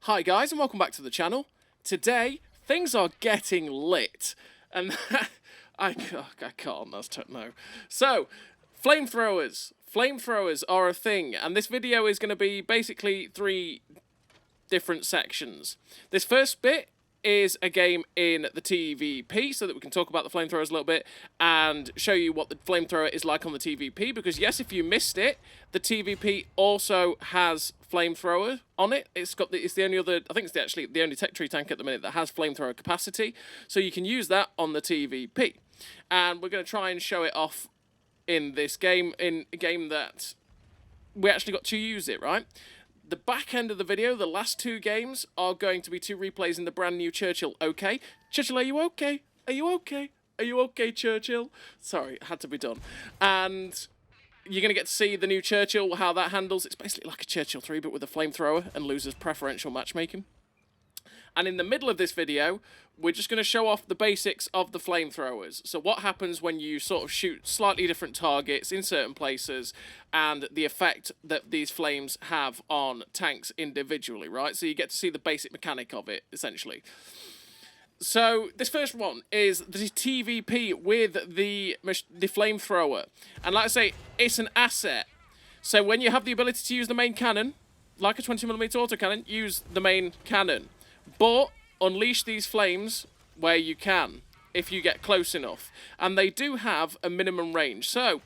Hi guys and welcome back to the channel. Today, things are getting lit. And I can't, that's no. So, flamethrowers. Flamethrowers are a thing, and this video is going to be basically 3 different sections. This first bit is a game in the TVP, so that we can talk about the flamethrowers a little bit and show you what the flamethrower is like on the TVP, because yes, if you missed it, the TVP also has flamethrower on it. It's the only other, I think it's actually the only tech tree tank at the minute that has flamethrower capacity, so you can use that on the TVP. And we're going to try and show it off in this game, in a game that we actually got to use it, right? The back end of the video, the last 2 games, are going to be 2 replays in the brand new Churchill Oke. Churchill, are you okay? Are you okay? Are you okay, Churchill? Sorry, it had to be done. And you're going to get to see the new Churchill, how that handles. It's basically like a Churchill 3, but with a flamethrower and loses preferential matchmaking. And in the middle of this video, we're just going to show off the basics of the flamethrowers. So what happens when you sort of shoot slightly different targets in certain places, and the effect that these flames have on tanks individually, right? So you get to see the basic mechanic of it, essentially. So this first one is the TVP with the flamethrower. And like I say, it's an asset. So when you have the ability to use the main cannon, like a 20mm autocannon, use the main cannon. But unleash these flames where you can, if you get close enough. And they do have a minimum range. So,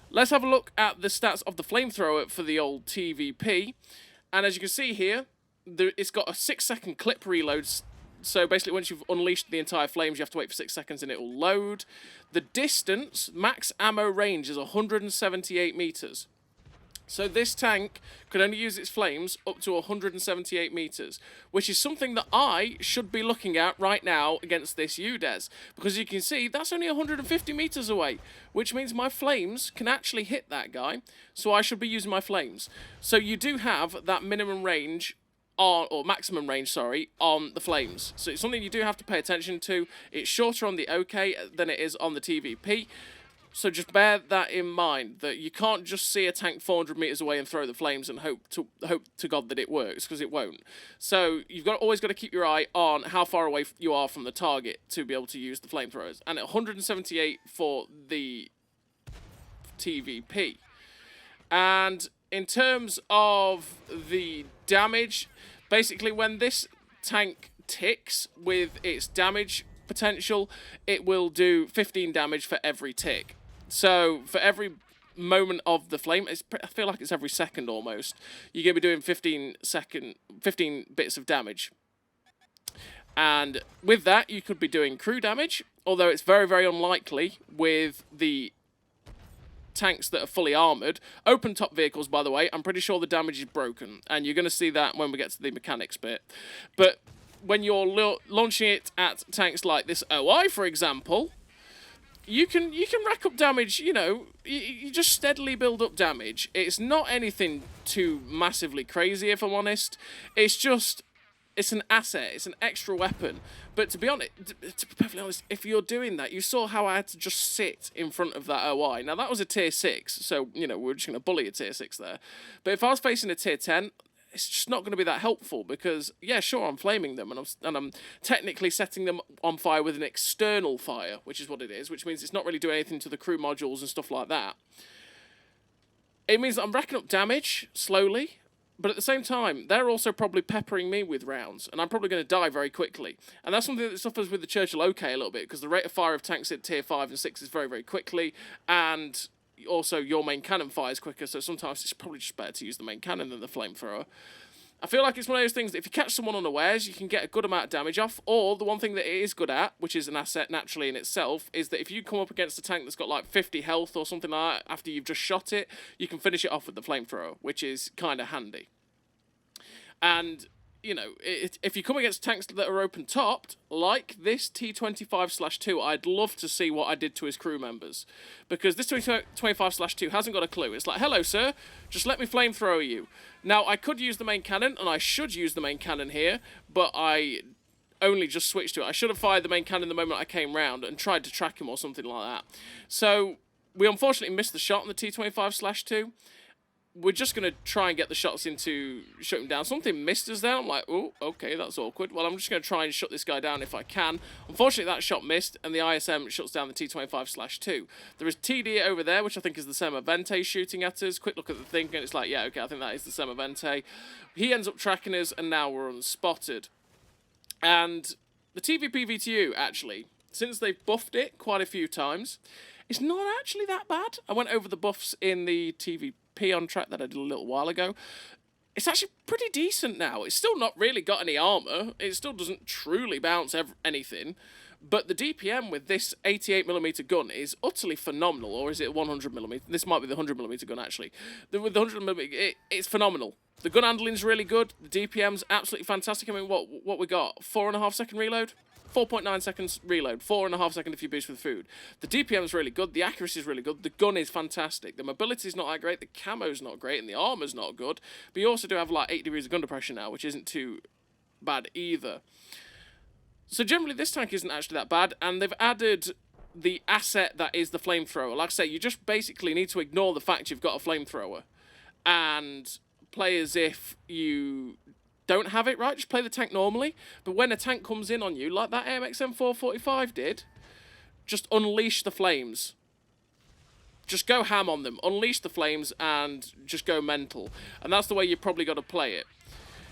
let's have a look at the stats of the flamethrower for the old TVP. And as you can see here, it's got a 6-second clip reload. So basically, once you've unleashed the entire flames, you have to wait for 6 seconds and it will load. The distance, max ammo range, is 178 meters. So this tank can only use its flames up to 178 meters, which is something that I should be looking at right now against this UDES, because you can see that's only 150 meters away, which means my flames can actually hit that guy, so I should be using my flames. So you do have that minimum range on, or maximum range, sorry, on the flames. So it's something you do have to pay attention to. It's shorter on the OK than it is on the TVP. So just bear that in mind, that you can't just see a tank 400 meters away and throw the flames and hope to God that it works, because it won't. So you've always got to keep your eye on how far away you are from the target to be able to use the flamethrowers. And at 178 for the TVP. And in terms of the damage, basically when this tank ticks with its damage potential, it will do 15 damage for every tick. So for every moment of the flame, I feel like it's every second almost, you're going to be doing 15 bits of damage. And with that, you could be doing crew damage, although it's very, very unlikely with the tanks that are fully armoured. Open top vehicles, by the way, I'm pretty sure the damage is broken, and you're going to see that when we get to the mechanics bit. But when you're launching it at tanks like this OI, for example, you can rack up damage, you know, you just steadily build up damage. It's not anything too massively crazy, if I'm honest. It's just, it's an asset, it's an extra weapon. But to be perfectly honest, if you're doing that, you saw how I had to just sit in front of that OI. Now, that was a tier 6, so, you know, we're just going to bully a tier 6 there. But if I was facing a tier 10, it's just not going to be that helpful, because, yeah, sure, I'm flaming them, and I'm technically setting them on fire with an external fire, which is what it is, which means it's not really doing anything to the crew modules and stuff like that. It means that I'm racking up damage slowly, but at the same time, they're also probably peppering me with rounds, and I'm probably going to die very quickly. And that's something that suffers with the Churchill Oke a little bit, because the rate of fire of tanks at tier 5 and 6 is very, very quickly, and also your main cannon fires quicker, so sometimes it's probably just better to use the main cannon than the flamethrower. I feel like it's one of those things that if you catch someone unawares, you can get a good amount of damage off, or the one thing that it is good at, which is an asset naturally in itself, is that if you come up against a tank that's got like 50 health or something like that after you've just shot it, you can finish it off with the flamethrower, which is kind of handy. And, you know, if you come against tanks that are open-topped, like this T25/2, I'd love to see what I did to his crew members. Because this T25/2 hasn't got a clue. It's like, hello, sir, just let me flamethrower you. Now, I could use the main cannon, and I should use the main cannon here, but I only just switched to it. I should have fired the main cannon the moment I came round and tried to track him or something like that. So, we unfortunately missed the shot on the T25/2. we're just going to try and get the shots in to shut him down. Something missed us there. I'm like, oh, okay, that's awkward. Well, I'm just going to try and shut this guy down if I can. Unfortunately, that shot missed, and the ISM shuts down the T25/2. There is TD over there, which I think is the seperate shooting at us. Quick look at the thing, and it's like, yeah, okay, I think that is the seperate. He ends up tracking us, and now we're unspotted. And the TVP VTU, actually, since they've buffed it quite a few times, it's not actually that bad. I went over the buffs in the TVP on track that I did a little while ago. It's actually pretty decent now. It's still not really got any armor. It still doesn't truly bounce anything. But the DPM with this 88mm gun is utterly phenomenal. Or is it 100mm? This might be the 100mm gun, actually. With the 100mm, it's phenomenal. The gun handling's really good. The DPM's absolutely fantastic. I mean, what we got? 4.5 second reload? 4.9 seconds reload, 4.5 seconds if you boost with food. The DPM's really good, the accuracy's really good, the gun is fantastic, the mobility's not that great, the camo's not great, and the armor's not good, but you also do have like 8 degrees of gun depression now, which isn't too bad either. So generally this tank isn't actually that bad, and they've added the asset that is the flamethrower. Like I say, you just basically need to ignore the fact you've got a flamethrower, and play as if you don't have it, right? Just play the tank normally. But when a tank comes in on you, like that AMX M445 did, just unleash the flames. Just go ham on them. Unleash the flames and just go mental. And that's the way you probably got to play it.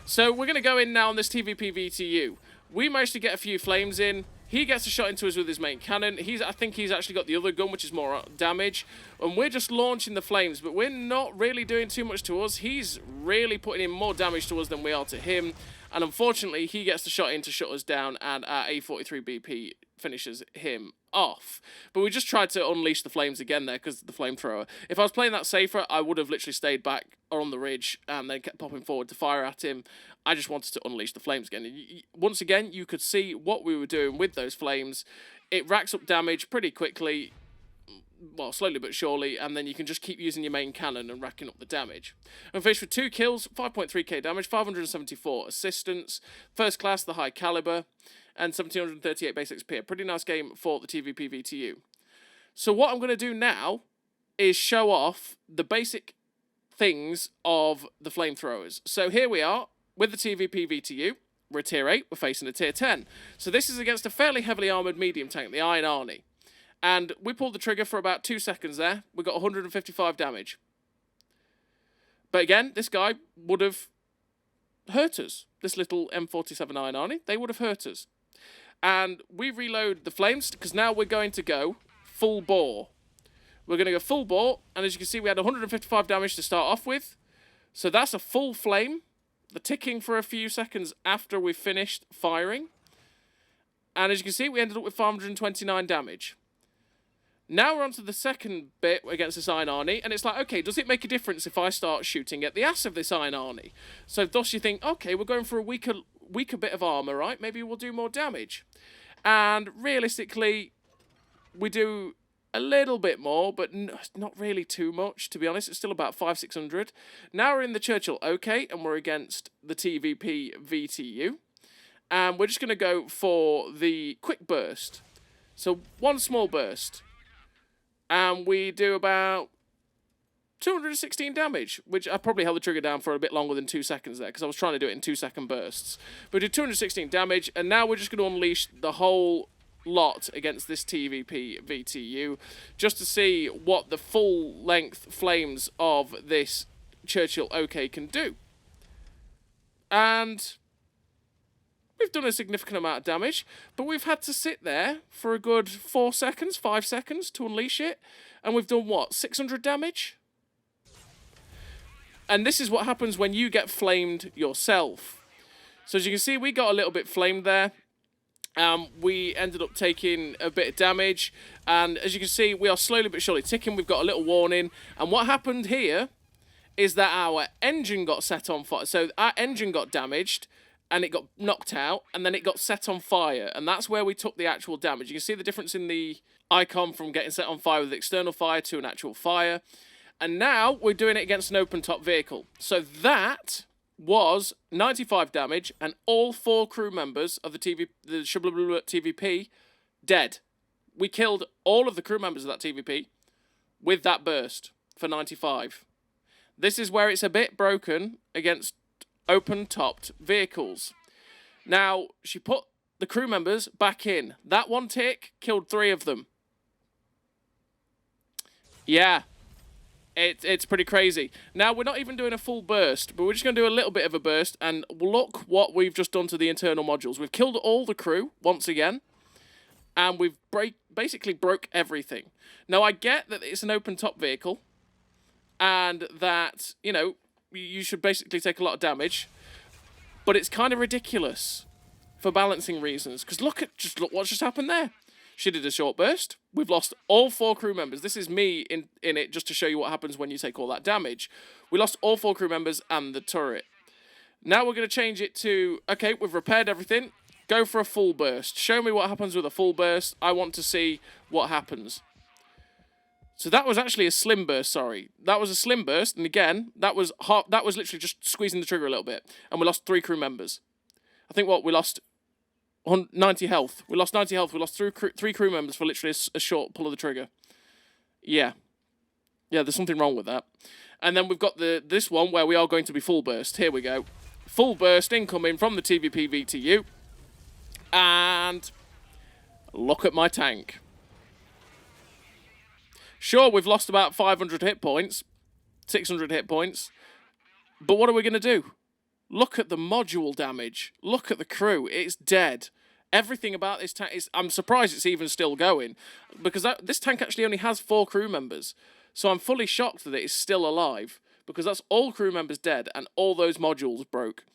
So we're going to go in now on this TVP VTU. We managed to get a few flames in. He gets a shot into us with his main cannon. I think he's actually got the other gun, which is more damage. And we're just launching the flames, but we're not really doing too much to us. He's really putting in more damage to us than we are to him. And unfortunately, he gets the shot in to shut us down, and our A43 BP finishes him off. But we just tried to unleash the flames again there because of the flamethrower. If I was playing that safer, I would have literally stayed back or on the ridge and then kept popping forward to fire at him. I just wanted to unleash the flames again. Once again, you could see what we were doing with those flames. It racks up damage pretty quickly, well, slowly but surely, and then you can just keep using your main cannon and racking up the damage. I'm finished with 2 kills, 5.3k damage, 574 assistance, first class, the high caliber, and 1738 base XP. A pretty nice game for the TVP VTU. So what I'm going to do now is show off the basic things of the flamethrowers. So here we are with the TVP VTU. We're a tier 8, we're facing a tier 10. So this is against a fairly heavily armoured medium tank, the Iron Arnie. And we pulled the trigger for about 2 seconds there. We got 155 damage. But again, this guy would have hurt us. This little M47 Iron Arnie, they would have hurt us. And we reload the flames, because now we're going to go full bore. We're going to go full bore, and as you can see, we had 155 damage to start off with. So that's a full flame. The ticking for a few seconds after we finished firing. And as you can see, we ended up with 529 damage. Now we're on to the second bit against this Iron Arnie, and it's like, okay, does it make a difference if I start shooting at the ass of this Iron Arnie? So thus you think, okay, we're going for a weaker bit of armour, right? Maybe we'll do more damage. And realistically, we do a little bit more, but not really too much, to be honest. It's still about 500-600. Now we're in the Churchill Oke, and we're against the TVP VTU. And we're just going to go for the quick burst. So one small burst. And we do about 216 damage, which I probably held the trigger down for a bit longer than 2 seconds there, because I was trying to do it in 2-second bursts. But we did 216 damage, and now we're just going to unleash the whole lot against this TVP VTU, just to see what the full-length flames of this Churchill Oke can do. And we've done a significant amount of damage, but we've had to sit there for a good 4 seconds, 5 seconds to unleash it. And we've done, what, 600 damage? And this is what happens when you get flamed yourself. So as you can see, we got a little bit flamed there. We ended up taking a bit of damage. And as you can see, we are slowly but surely ticking. We've got a little warning. And what happened here is that our engine got set on fire. So our engine got damaged, and it got knocked out, and then it got set on fire, and that's where we took the actual damage. You can see the difference in the icon from getting set on fire with external fire to an actual fire, and now we're doing it against an open-top vehicle. So that was 95 damage, and all 4 crew members of the TVP dead. We killed all of the crew members of that TVP with that burst for 95. This is where it's a bit broken against open-topped vehicles. Now, she put the crew members back in. That one tick killed 3 of them. Yeah. It's pretty crazy. Now, we're not even doing a full burst, but we're just going to do a little bit of a burst, and look what we've just done to the internal modules. We've killed all the crew, once again, and we've basically broke everything. Now, I get that it's an open-top vehicle, and that, you know, you should basically take a lot of damage, but it's kind of ridiculous for balancing reasons, because look what's just happened there. She did a short burst. We've lost all 4 crew members. This is me in it just to show you what happens when you take all that damage. We lost all 4 crew members and the turret. Now we're going to change it to, okay, we've repaired everything. Go for a full burst. Show me what happens with a full burst. I want to see what happens. So that was actually a slim burst, sorry. That was a slim burst, and again, that was literally just squeezing the trigger a little bit. And we lost 3 crew members. I think we lost 90 health. We lost 90 health. We lost 3 crew members for literally a short pull of the trigger. Yeah. Yeah, there's something wrong with that. And then we've got this one where we are going to be full burst. Here we go. Full burst incoming from the TVP VTU. And look at my tank. Sure, we've lost about 500 hit points. 600 hit points. But what are we going to do? Look at the module damage. Look at the crew. It's dead. Everything about this tank is... I'm surprised it's even still going. Because this tank actually only has 4 crew members. So I'm fully shocked that it's still alive. Because that's all crew members dead. And all those modules broke.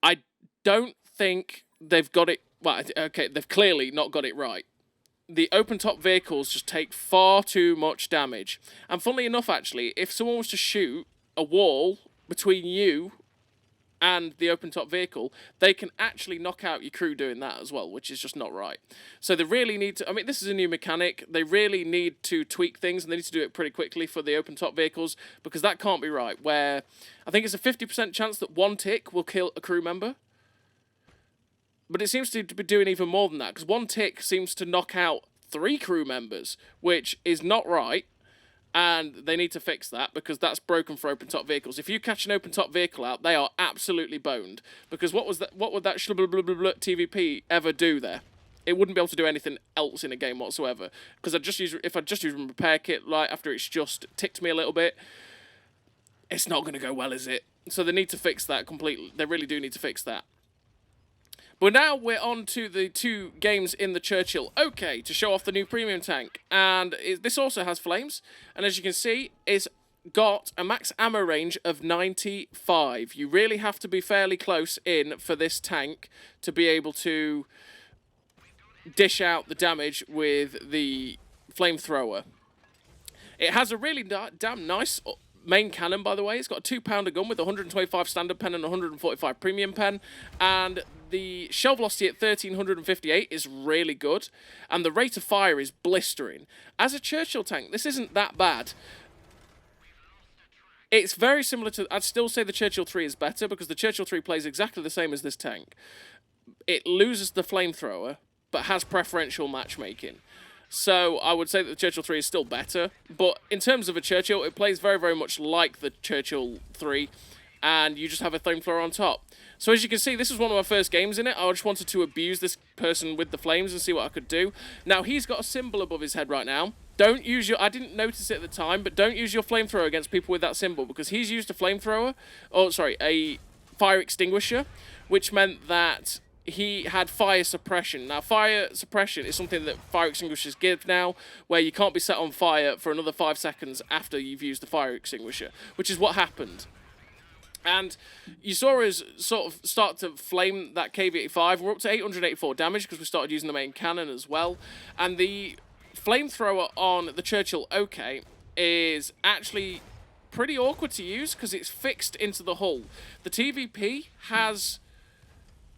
I don't think they've got it... Well, okay, they've clearly not got it right. The open-top vehicles just take far too much damage. And funnily enough, actually, if someone was to shoot a wall between you and the open-top vehicle, they can actually knock out your crew doing that as well, which is just not right. So they really need to... I mean, this is a new mechanic. They really need to tweak things, and they need to do it pretty quickly for the open-top vehicles, because that can't be right, where I think it's a 50% chance that 1 tick will kill a crew member. But it seems to be doing even more than that, because 1 tick seems to knock out 3 crew members, which is not right. And they need to fix that, because that's broken for open-top vehicles. If you catch an open-top vehicle out, they are absolutely boned. Because what would that TVP ever do there? It wouldn't be able to do anything else in a game whatsoever. Because if I just use a repair kit right after it's just ticked me a little bit, it's not going to go well, is it? So they need to fix that completely. They really do need to fix that. But now we're on to the 2 games in the Churchill Oke to show off the new premium tank. And this also has flames. And as you can see, it's got a max ammo range of 95. You really have to be fairly close in for this tank to be able to dish out the damage with the flamethrower. It has a really damn nice main cannon, by the way. It's got a 2-pounder gun with 125 standard pen and 145 premium pen. And the shell velocity at 1358 is really good, and the rate of fire is blistering. As a Churchill tank, this isn't that bad. It's very similar to... I'd still say the Churchill 3 is better, because the Churchill 3 plays exactly the same as this tank. It loses the flamethrower, but has preferential matchmaking. So I would say that the Churchill 3 is still better, but in terms of a Churchill, it plays very, very much like the Churchill 3, and you just have a flamethrower on top. So as you can see, this was one of my first games in it. I just wanted to abuse this person with the flames and see what I could do. Now, he's got a symbol above his head right now. Don't use your... I didn't notice it at the time, but don't use your flamethrower against people with that symbol, because he's used a flamethrower... Oh, sorry, a fire extinguisher, which meant that he had fire suppression. Now, fire suppression is something that fire extinguishers give now, where you can't be set on fire for another 5 seconds after you've used the fire extinguisher, which is what happened. And you saw us sort of start to flame that KV-85. We're up to 884 damage because we started using the main cannon as well. And the flamethrower on the Churchill Oke is actually pretty awkward to use because it's fixed into the hull. The TVP has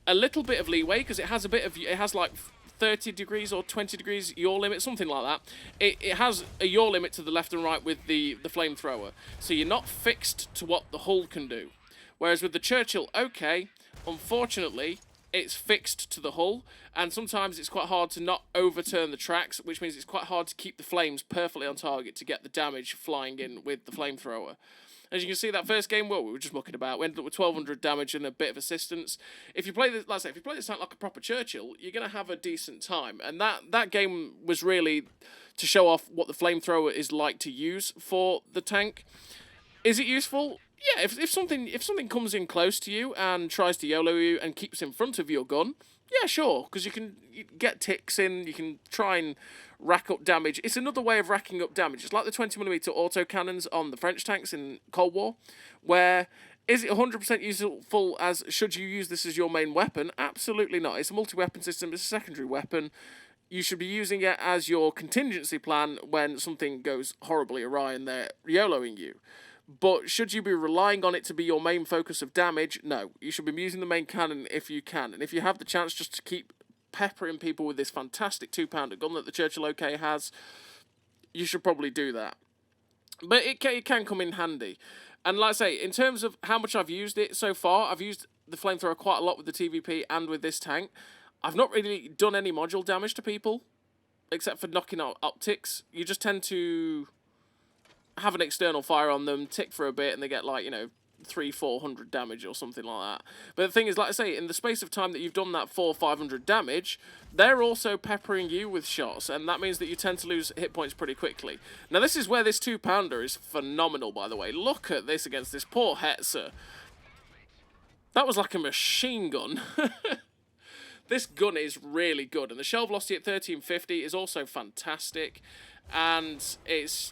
a little bit of leeway because it has a bit of... It has like 30 degrees or 20 degrees yaw limit, something like that. It has a yaw limit to the left and right with the flamethrower. So you're not fixed to what the hull can do. Whereas with the Churchill Oke, unfortunately, it's fixed to the hull, and sometimes it's quite hard to not overturn the tracks, which means it's quite hard to keep the flames perfectly on target to get the damage flying in with the flamethrower. As you can see, that first game, well, we were just mucking about. We ended up with 1,200 damage and a bit of assistance. If you play this, like I say, if you play this tank like a proper Churchill, you're going to have a decent time. And that game was really to show off what the flamethrower is like to use for the tank. Is it useful? Yeah, if something comes in close to you and tries to YOLO you and keeps in front of your gun, yeah, sure, because you can get ticks in, you can try and rack up damage. It's another way of racking up damage. It's like the 20mm autocannons on the French tanks in Cold War, where is it 100% useful as should you use this as your main weapon? Absolutely not. It's a multi-weapon system, it's a secondary weapon. You should be using it as your contingency plan when something goes horribly awry and they're YOLOing you. But should you be relying on it to be your main focus of damage? No. You should be using the main cannon if you can. And if you have the chance just to keep peppering people with this fantastic 2-pounder gun that the Churchill Oke has, you should probably do that. But it can come in handy. And like I say, in terms of how much I've used it so far, I've used the flamethrower quite a lot with the TVP and with this tank. I've not really done any module damage to people, except for knocking out optics. You just tend to have an external fire on them, tick for a bit, and they get like, 300-400 damage or something like that. But the thing is, like I say, in the space of time that you've done that 400-500 damage, they're also peppering you with shots, and that means that you tend to lose hit points pretty quickly. Now, this is where this 2-pounder is phenomenal, by the way. Look at this against this poor Hetzer. That was like a machine gun. This gun is really good, and the shell velocity at 1350 is also fantastic, and it's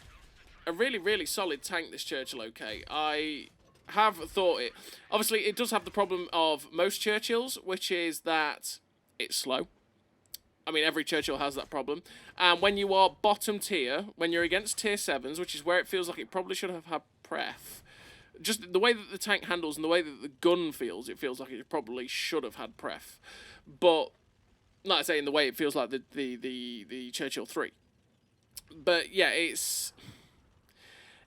a really, really solid tank, this Churchill Oke. I have thought it. Obviously, it does have the problem of most Churchills, which is that it's slow. I mean, every Churchill has that problem. And when you are bottom tier, when you're against tier 7s, which is where it feels like it probably should have had pref, just the way that the tank handles and the way that the gun feels, it feels like it probably should have had pref. But, like I say, in the way it feels like the Churchill 3. But, yeah, it's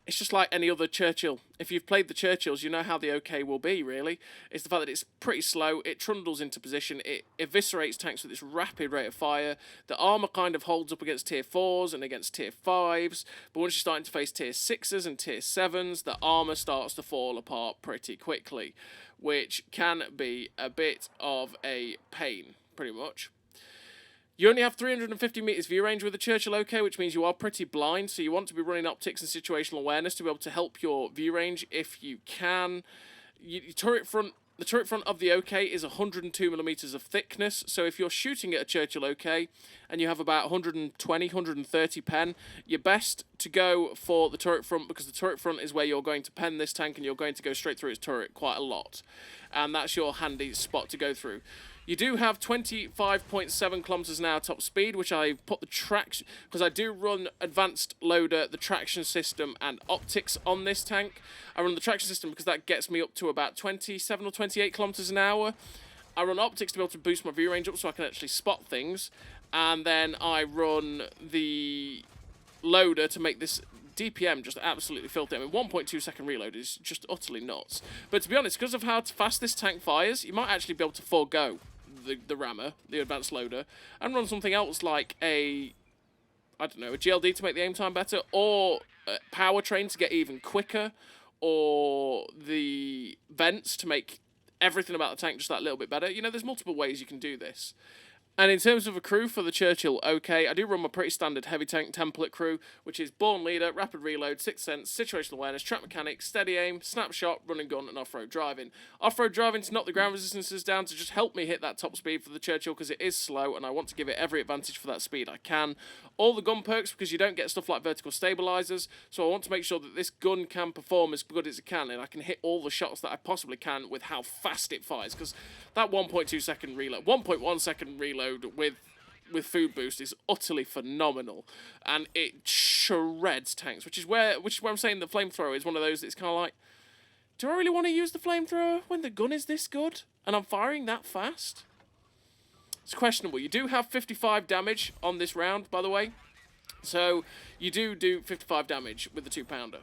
just like any other Churchill. If you've played the Churchills, you know how the Oke will be, really. It's the fact that it's pretty slow, it trundles into position, it eviscerates tanks with its rapid rate of fire. The armour kind of holds up against tier 4s and against tier 5s, but once you're starting to face tier 6s and tier 7s, the armour starts to fall apart pretty quickly, which can be a bit of a pain, pretty much. You only have 350 metres view range with the Churchill Oke, which means you are pretty blind, so you want to be running optics and situational awareness to be able to help your view range if you can. The turret front of the Oke is 102mm of thickness, so if you're shooting at a Churchill Oke and you have about 120, 130 pen, you're best to go for the turret front, because the turret front is where you're going to pen this tank and you're going to go straight through its turret quite a lot. And that's your handy spot to go through. You do have 25.7 kilometers an hour top speed, which I put the traction, because I do run advanced loader, the traction system, and optics on this tank. I run the traction system because that gets me up to about 27 or 28 kilometers an hour. I run optics to be able to boost my view range up so I can actually spot things. And then I run the loader to make this DPM just absolutely filthy. I mean, 1.2 second reload is just utterly nuts. But to be honest, because of how fast this tank fires, you might actually be able to forego the rammer, the advanced loader, and run something else like a GLD to make the aim time better, or a powertrain to get even quicker, or the vents to make everything about the tank just that little bit better. There's multiple ways you can do this. And in terms of a crew for the Churchill Oke, I do run my pretty standard heavy tank template crew, which is Born Leader, Rapid Reload, Sixth Sense, Situational Awareness, Track Mechanics, Steady Aim, Snapshot, Run and Gun, and Off-Road Driving. Off-Road Driving to knock the ground resistances down to just help me hit that top speed for the Churchill, because it is slow and I want to give it every advantage for that speed I can. All the gun perks, because you don't get stuff like vertical stabilizers, so I want to make sure that this gun can perform as good as it can, and I can hit all the shots that I possibly can with how fast it fires, because that 1.2 second reload, 1.1 second reload with food boost is utterly phenomenal, and it shreds tanks, which is where I'm saying the flamethrower is one of those that's kind of like, do I really want to use the flamethrower when the gun is this good and I'm firing that fast? It's questionable. You do have 55 damage on this round, by the way, so you do 55 damage with the 2-pounder.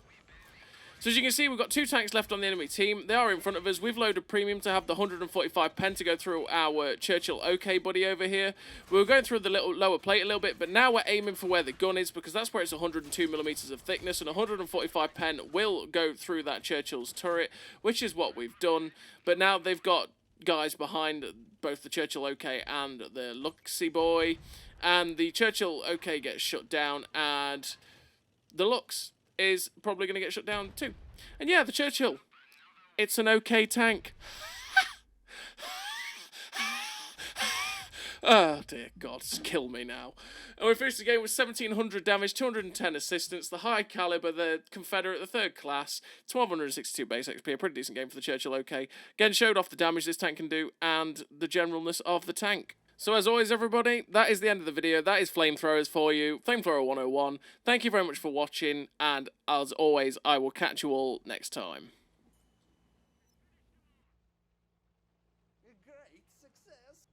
So as you can see, we've got 2 tanks left on the enemy team. They are in front of us. We've loaded premium to have the 145 pen to go through our Churchill Oke buddy over here. We were going through the little lower plate a little bit, but now we're aiming for where the gun is, because that's where it's 102mm of thickness, and 145 pen will go through that Churchill's turret, which is what we've done. But now they've got guys behind both the Churchill Oke and the Luxy boy, and the Churchill Oke gets shut down, and the Lux is probably going to get shut down too. And yeah, the Churchill, it's an okay tank. Oh dear God, kill me now. And we finished the game with 1700 damage, 210 assistance, the high caliber, the Confederate, the 3rd class, 1262 base XP, a pretty decent game for the Churchill Oke. Again, showed off the damage this tank can do and the generalness of the tank. So as always, everybody, that is the end of the video. That is Flamethrowers for you, Flamethrower 101. Thank you very much for watching, and as always, I will catch you all next time. A great success.